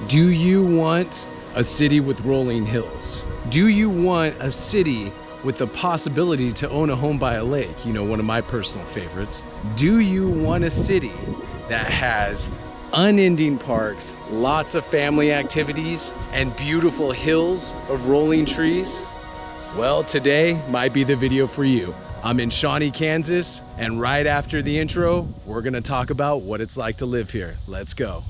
Do you want a city with rolling hills? Do you want a city with the possibility to own a home by a lake? You know, one of my personal favorites. Do you want a city that has unending parks, lots of family activities, and beautiful hills of rolling trees? Well, today might be the video for you. I'm in Shawnee, Kansas, and right after the intro, we're gonna talk about what it's like to live here. Let's go.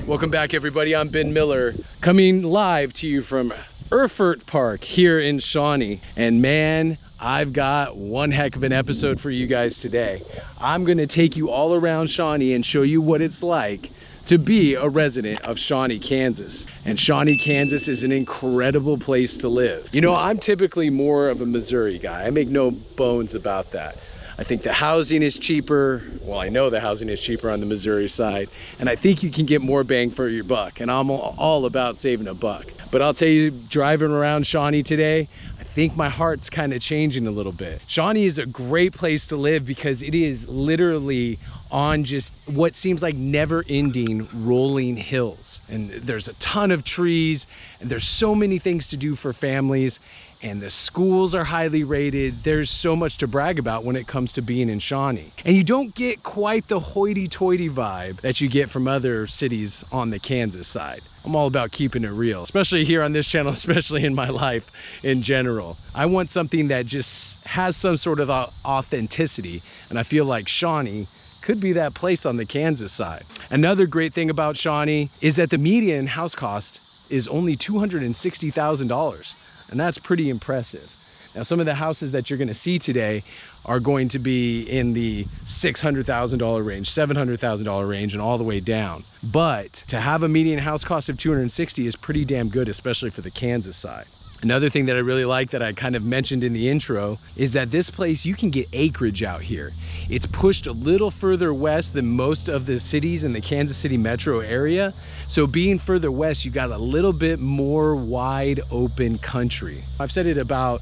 Welcome back, everybody. I'm Ben Miller, coming live to you from Erfurt Park here in Shawnee. And man, I've got one heck of an episode for you guys today. I'm gonna take you all around Shawnee and show you what it's like to be a resident of Shawnee, Kansas. And Shawnee, Kansas is an incredible place to live. You know, I'm typically more of a Missouri guy. I make no bones about that. I think the housing is cheaper. Well, I know the housing is cheaper on the Missouri side, and I think you can get more bang for your buck, and I'm all about saving a buck. But I'll tell you, driving around Shawnee today, I think my heart's kind of changing a little bit. Shawnee is a great place to live because it is literally on just what seems like never-ending rolling hills. And there's a ton of trees, and there's so many things to do for families, and the schools are highly rated. There's so much to brag about when it comes to being in Shawnee. And you don't get quite the hoity-toity vibe that you get from other cities on the Kansas side. I'm all about keeping it real, especially here on this channel, especially in my life in general. I want something that just has some sort of authenticity, and I feel like Shawnee could be that place on the Kansas side. Another great thing about Shawnee is that the median house cost is only $260,000. And that's pretty impressive. Now, some of the houses that you're gonna see today are going to be in the $600,000 range, $700,000 range, and all the way down. But to have a median house cost of $260 is pretty damn good, especially for the Kansas side. Another thing that I really like that I kind of mentioned in the intro is that this place, you can get acreage out here. It's pushed a little further west than most of the cities in the Kansas City metro area. So being further west, you got a little bit more wide open country. I've said it about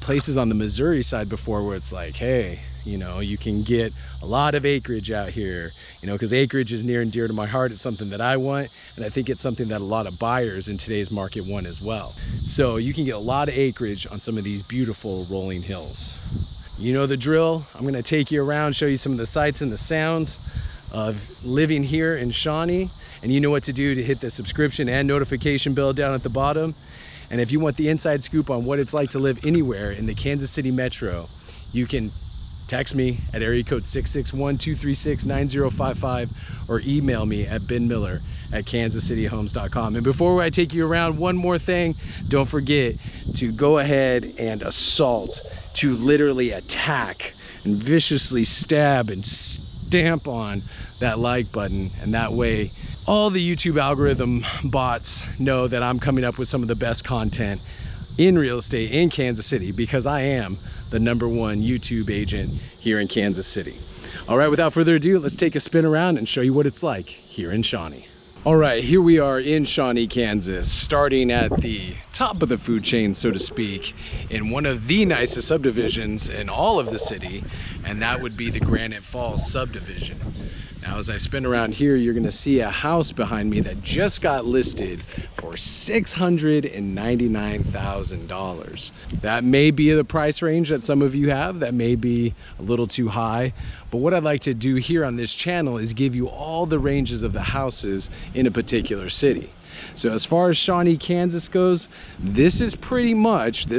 places on the Missouri side before where it's like, hey, you know, you can get a lot of acreage out here, you know, because acreage is near and dear to my heart. It's something that I want, and I think it's something that a lot of buyers in today's market want as well. So you can get a lot of acreage on some of these beautiful rolling hills. You know the drill. I'm gonna take you around, show you some of the sights and the sounds of living here in Shawnee, and you know what to do to hit the subscription and notification bell down at the bottom. And if you want the inside scoop on what it's like to live anywhere in the Kansas City metro, you can text me at area code 661-236-9055 or email me at benmiller@kansascityhomes.com. And before I take you around, one more thing, don't forget to go ahead and to literally attack and viciously stab and stamp on that like button. And that way, all the YouTube algorithm bots know that I'm coming up with some of the best content in real estate in Kansas City, because I am the #1 YouTube agent here in Kansas City. All right, without further ado, let's take a spin around and show you what it's like here in Shawnee. All right, here we are in Shawnee, Kansas, starting at the top of the food chain, so to speak, in one of the nicest subdivisions in all of the city, and that would be the Granite Falls subdivision. Now, as I spin around here, you're gonna see a house behind me that just got listed for $699,000. That may be the price range that some of you have. That may be a little too high. But what I'd like to do here on this channel is give you all the ranges of the houses in a particular city. So as far as Shawnee, Kansas goes, this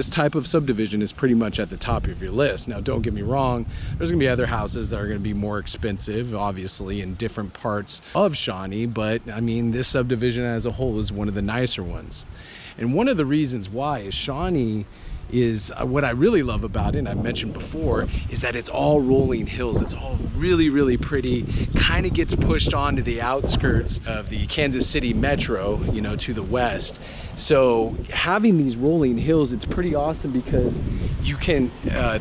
type of subdivision is pretty much at the top of your list. Now, don't get me wrong, there's gonna be other houses that are gonna be more expensive, obviously, in different parts of Shawnee, but I mean, this subdivision as a whole is one of the nicer ones. And one of the reasons why is Shawnee is what I really love about it, and I've mentioned before, is that it's all rolling hills. It's all really, really pretty, kind of gets pushed onto the outskirts of the Kansas City metro, you know, to the west. So having these rolling hills, it's pretty awesome because you can,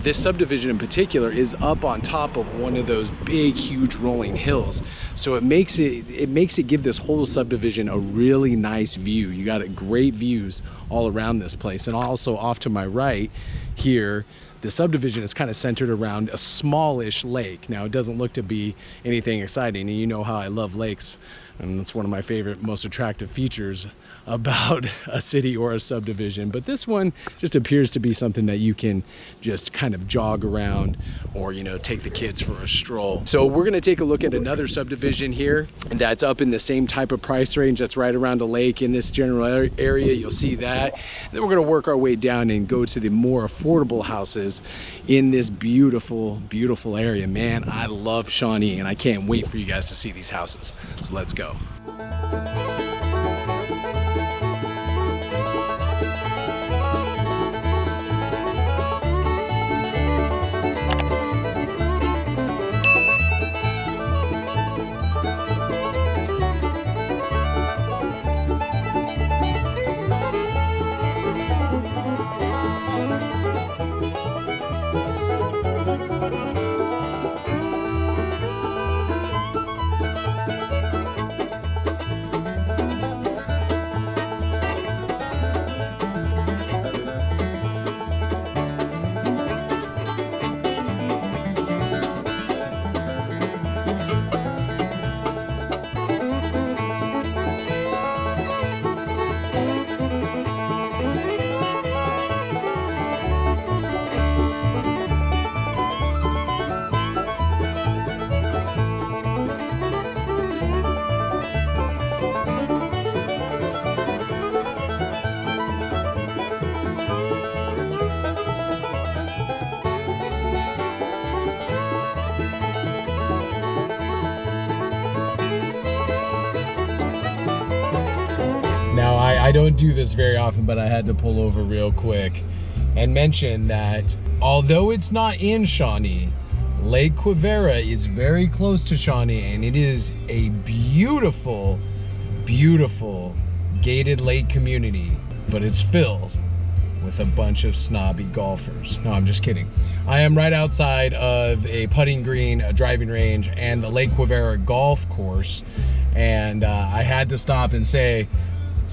this subdivision in particular is up on top of one of those big, huge rolling hills. So it makes it give this whole subdivision a really nice view. You got great views all around this place. And also off to my right here, the subdivision is kind of centered around a smallish lake. Now, it doesn't look to be anything exciting, and you know how I love lakes, and it's one of my favorite, most attractive features about a city or a subdivision. But this one just appears to be something that you can just kind of jog around, or, you know, take the kids for a stroll. So we're gonna take a look at another subdivision here, and that's up in the same type of price range. That's right around a lake in this general area. You'll see that. And then we're gonna work our way down and go to the more affordable houses in this beautiful, beautiful area. Man, I love Shawnee, and I can't wait for you guys to see these houses. So let's go. Now, I don't do this very often, but I had to pull over real quick and mention that although it's not in Shawnee, Lake Quivira is very close to Shawnee, and it is a beautiful, beautiful gated lake community, but it's filled with a bunch of snobby golfers. No, I'm just kidding. I am right outside of a putting green, a driving range, and the Lake Quivira golf course, and I had to stop and say,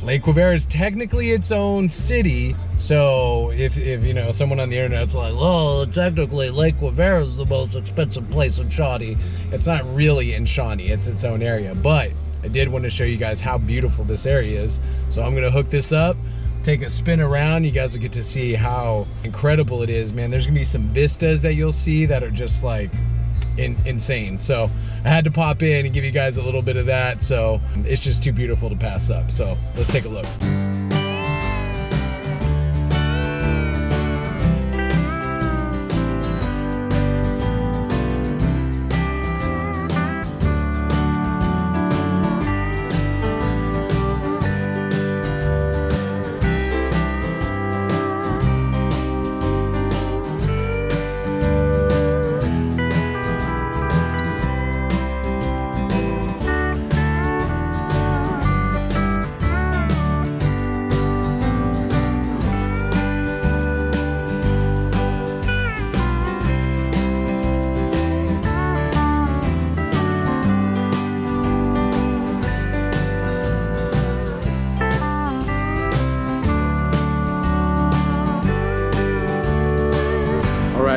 Lake Quivira is technically its own city, so if you know, someone on the internet's like, oh, technically Lake Quivira is the most expensive place in Shawnee, it's not really in Shawnee, it's its own area. But I did want to show you guys how beautiful this area is, so I'm gonna hook this up, take a spin around. You guys will get to see how incredible it is, man. There's gonna be some vistas that you'll see that are just like insane. So I had to pop in and give you guys a little bit of that. So it's just too beautiful to pass up. So let's take a look.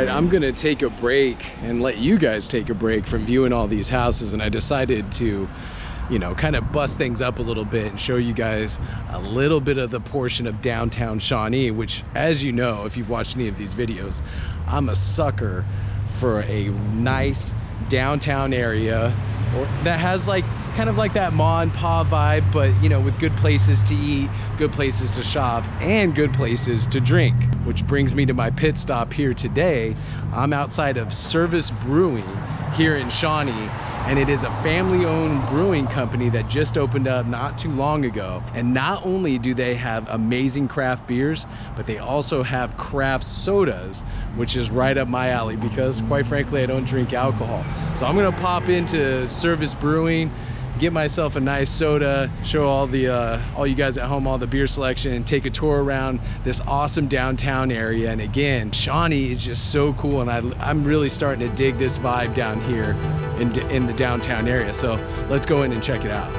I'm gonna take a break and let you guys take a break from viewing all these houses, and I decided to, you know, kind of bust things up a little bit and show you guys a little bit of the portion of downtown Shawnee, which, as you know, if you've watched any of these videos, I'm a sucker for a nice downtown area that has like kind of like that ma and pa vibe, but you know, with good places to eat, good places to shop, and good places to drink. Which brings me to my pit stop here today. I'm outside of Service Brewing here in Shawnee, and it is a family-owned brewing company that just opened up not too long ago. And not only do they have amazing craft beers, but they also have craft sodas, which is right up my alley because, quite frankly, I don't drink alcohol. So I'm gonna pop into Service Brewing, get myself a nice soda, show all you guys at home all the beer selection, and take a tour around this awesome downtown area. And again, Shawnee is just so cool, and I'm really starting to dig this vibe down here in the downtown area. So let's go in and check it out.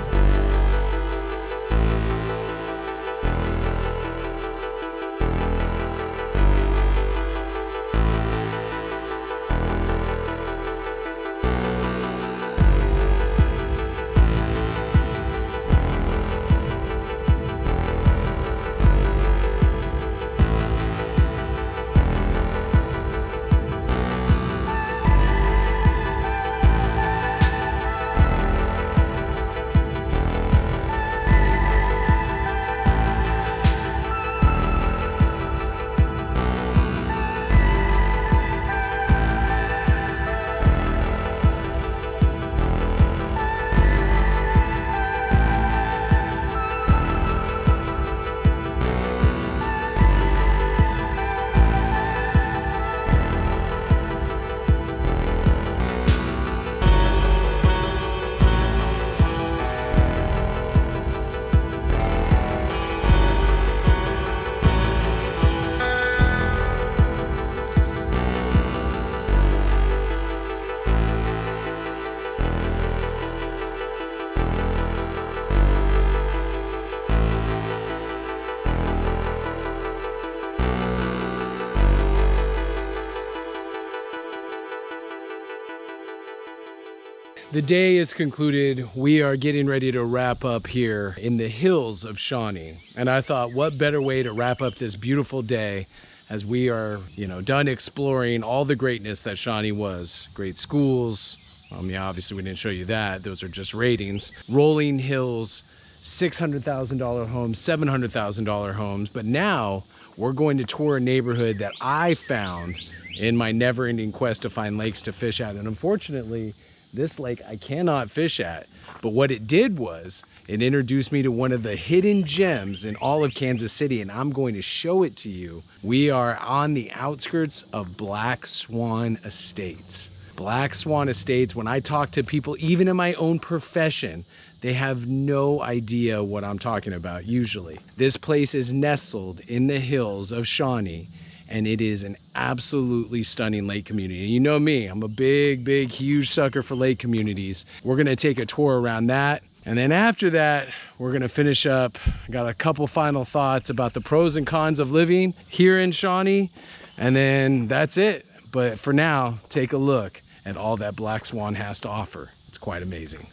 The day is concluded. We are getting ready to wrap up here in the hills of Shawnee. And I thought, what better way to wrap up this beautiful day as we are, done exploring all the greatness that Shawnee was. Great schools. Yeah, obviously we didn't show you that. Those are just ratings. Rolling hills, $600,000 homes, $700,000 homes. But now we're going to tour a neighborhood that I found in my never-ending quest to find lakes to fish at. And unfortunately, this lake I cannot fish at, but what it did was it introduced me to one of the hidden gems in all of Kansas City, and I'm going to show it to you. We are on the outskirts of Black Swan Estates. Black Swan Estates, when I talk to people, even in my own profession, they have no idea what I'm talking about usually. This place is nestled in the hills of Shawnee, and it is an absolutely stunning lake community. And you know me, I'm a big, huge sucker for lake communities. We're gonna take a tour around that. And then after that, we're gonna finish up. I got a couple final thoughts about the pros and cons of living here in Shawnee. And then that's it. But for now, take a look at all that Black Swan has to offer. It's quite amazing.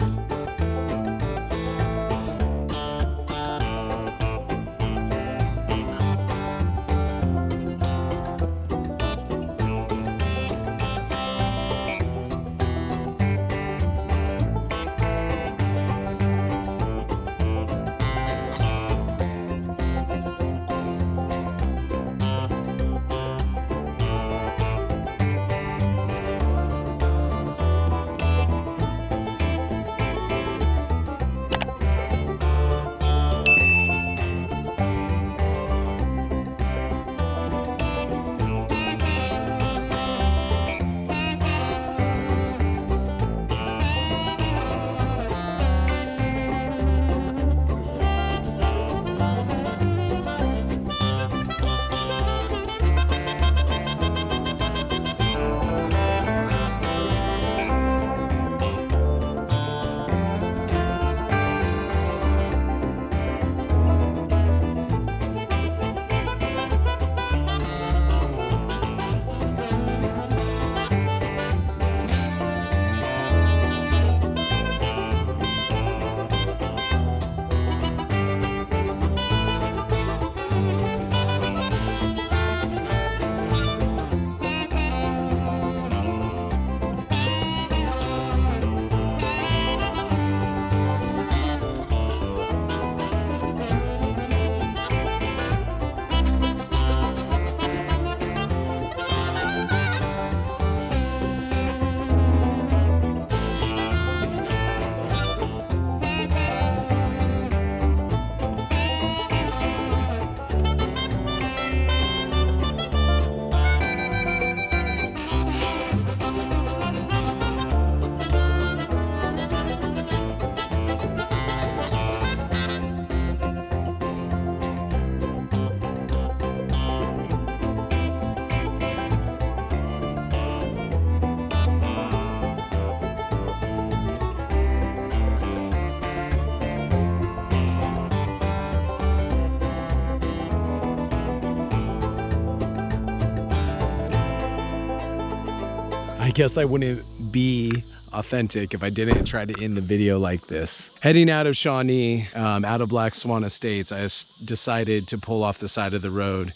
I guess I wouldn't be authentic if I didn't try to end the video like this. Heading out of Shawnee, out of Black Swan Estates, I decided to pull off the side of the road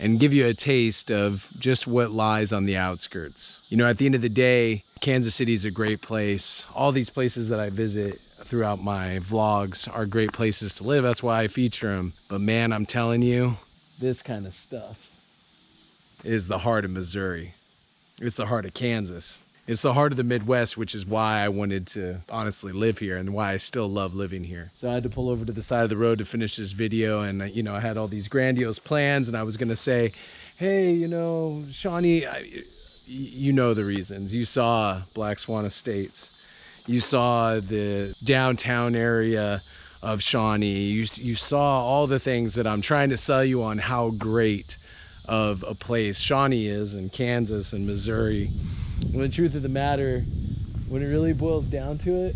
and give you a taste of just what lies on the outskirts. At the end of the day, Kansas City is a great place. All these places that I visit throughout my vlogs are great places to live. That's why I feature them. But man, I'm telling you, this kind of stuff is the heart of Missouri. It's the heart of Kansas. It's the heart of the Midwest, which is why I wanted to honestly live here and why I still love living here. So I had to pull over to the side of the road to finish this video, and I had all these grandiose plans, and I was gonna say, hey, Shawnee, you know the reasons. You saw Black Swan Estates. You saw the downtown area of Shawnee. You saw all the things that I'm trying to sell you on how great of a place Shawnee is, in Kansas and Missouri. Well, the truth of the matter, when it really boils down to it,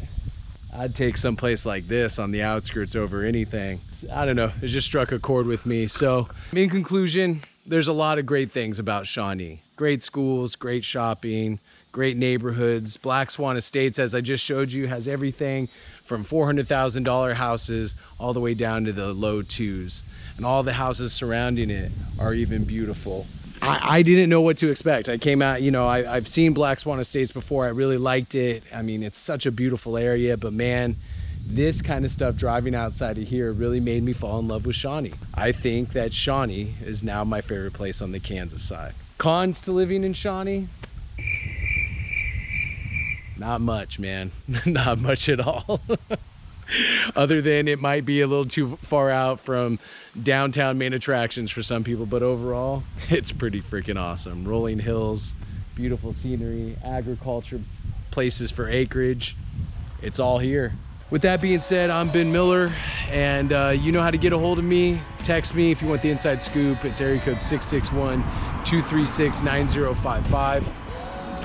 I'd take someplace like this on the outskirts over anything. I don't know, it just struck a chord with me. So in conclusion, there's a lot of great things about Shawnee. Great schools, great shopping, great neighborhoods. Black Swan Estates, as I just showed you, has everything from $400,000 houses all the way down to the low twos. And all the houses surrounding it are even beautiful. I didn't know what to expect. I came out, you know, I've seen Black Swan Estates before. I really liked it. I mean, it's such a beautiful area, but man, this kind of stuff driving outside of here really made me fall in love with Shawnee. I think that Shawnee is now my favorite place on the Kansas side. Cons to living in Shawnee? Not much, man. Not much at all. Other than it might be a little too far out from downtown main attractions for some people, but overall, it's pretty freaking awesome. Rolling hills, beautiful scenery, agriculture, places for acreage. It's all here. With that being said, I'm Ben Miller, and you know how to get a hold of me. Text me if you want the inside scoop. It's area code 661-236-9055.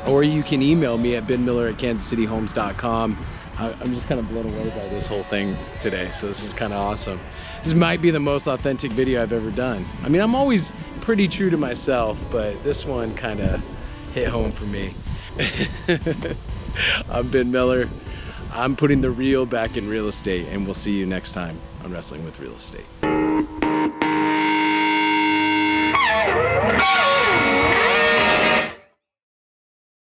Or you can email me at benmiller@kansascityhomes.com. I'm just kind of blown away by this whole thing today, so this is kind of awesome. This might be the most authentic video I've ever done. I mean, I'm always pretty true to myself, but this one kind of hit home for me. I'm Ben Miller. I'm putting the real back in real estate, and we'll see you next time on Wrestling with Real Estate.